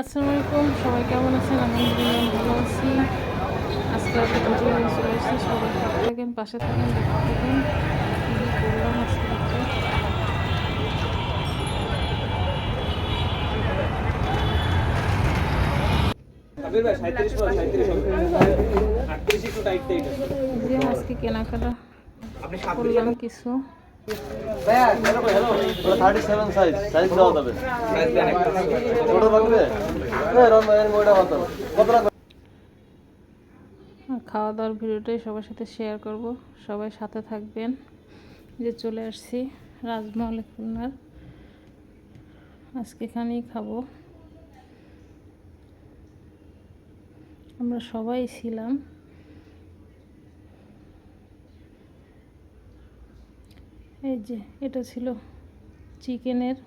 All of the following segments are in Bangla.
আসসালামু আলাইকুম, সবাই কেমন আছেন? আলহামদুলিল্লাহ ভালো আছি। আজকে একটা ভিডিও নিয়ে চলে এসেছি। সবাই সাথে থাকেন, পাশে থাকেন, দেখতে থাকেন কী করলাম আজকে রাত্রে। যে আজকে কেনাকাটা করলাম কিছু। খাওয়া দাওয়ার ভিডিওটাই সবার সাথে শেয়ার করব, সবাই সাথে থাকবেন। যে চলে আসছি রাজমহলে খুলনার, আজকে এখানেই খাবো। আমরা সবাই ছিলাম। এই যে এটা ছিল চিকেনের,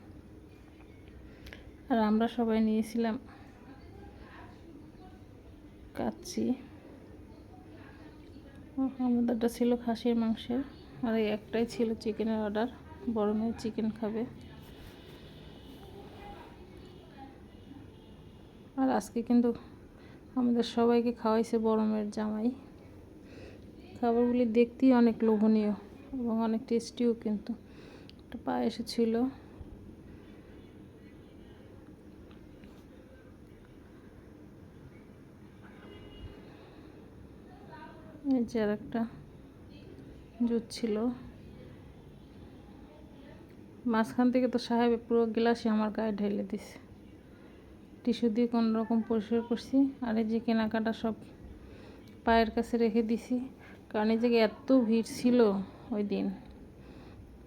আর আমরা সবাই নিয়েছিলাম কাচ্চি। আমাদেরটা ছিল খাসির মাংসের, আর এই একটাই ছিল চিকেনের অর্ডার। বড় মেয়ে চিকেন খাবে। আর আজকে কিন্তু আমাদের সবাইকে খাওয়াইছে বড় মেয়ের জামাই। খাবারগুলি দেখতেই অনেক লোভনীয় এবং অনেক টেস্টিও, কিন্তু একটা পায়েসও ছিল। এই যে আর একটা জুস ছিল। মাঝখান থেকে তো সাহেব পুরো গ্লাসই আমার গায়ে ঢেলে দিছে। টিস্যু দিয়ে কোনো রকম পরিষ্কার করছি। আর এই যে কেনাকাটা সব পায়ের কাছে রেখে দিছি, কারণ এই জায়গায় এত ভিড় ছিল ওই দিন,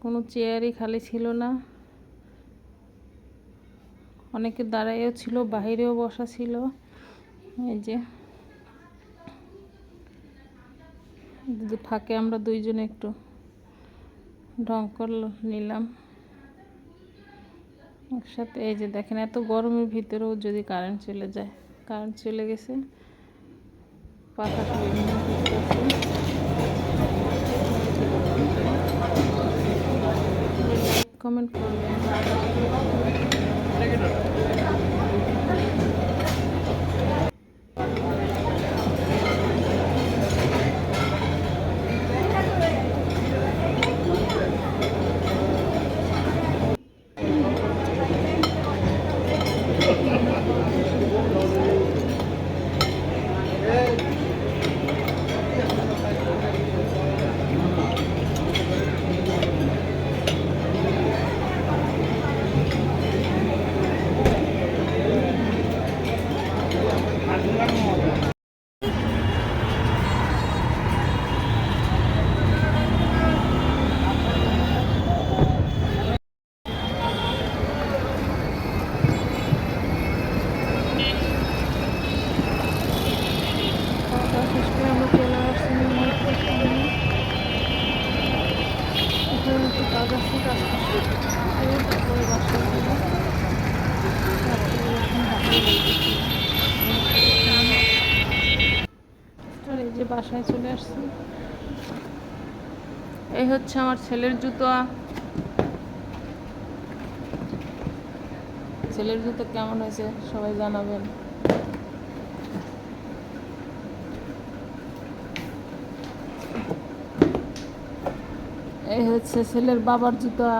কোনো চেয়ারই খালি ছিল না। অনেকে দাঁড়াইও ছিল, বাহিরেও বসা ছিল। এই যে ফাঁকে আমরা দুইজনে একটু ঢং করে নিলাম একসাথে। এই যে দেখেন, এত গরমের ভিতরেও যদি কারেন্ট চলে যায়, কারেন্ট চলে গেছে, পাখা কমেন্ট করবেন। এই যে বাসায় চলে আসছি। এই হচ্ছে আমার ছেলের জুতো। ছেলের জুতো কেমন হয়েছে সবাই জানাবেন। এই হচ্ছে ছেলের বাবার জুতা,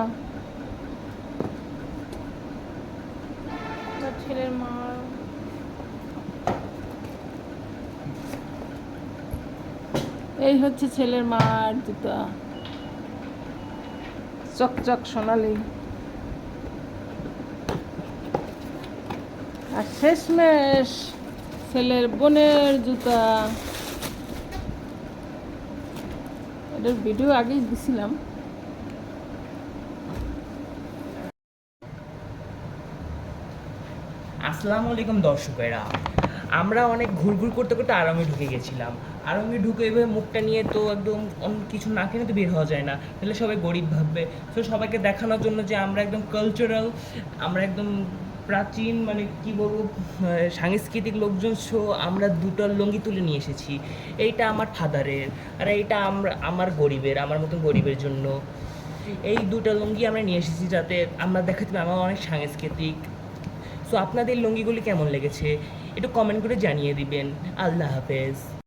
ছেলের মা। এই হচ্ছে ছেলের মার জুতা, চকচক সোনালি। আর শেষমেশ ছেলের বোনের জুতা। এটার ভিডিও আগেই দিছিলাম। আসসালামু আলাইকুম দর্শকেরা, আমরা অনেক ঘুরঘুর করতে করতে আরামে ঢুকে গেছিলাম। আরামে ঢুকে এভাবে মুখটা নিয়ে তো একদম অন্য কিছু না কিনে তো বের হওয়া যায় না, তাহলে সবাই গরিব ভাববে। তো সবাইকে দেখানোর জন্য যে আমরা একদম কালচারাল, আমরা একদম প্রাচীন, মানে কি বলবো, সাংস্কৃতিক লোকজন, সো আমরা দুটো লুঙ্গি তুলে নিয়ে এসেছি। এইটা আমার ফাদারের, আর এইটা আমার গরিবের, আমার মতন গরিবের জন্য এই দুটো লুঙ্গি আমরা নিয়ে এসেছি, যাতে আমরা দেখাতে পারি আমরা অনেক সাংস্কৃতিক। সো আপনাদের লুঙ্গিগুলি কেমন লেগেছে একটু কমেন্ট করে জানিয়ে দিবেন। আল্লাহ হাফেজ।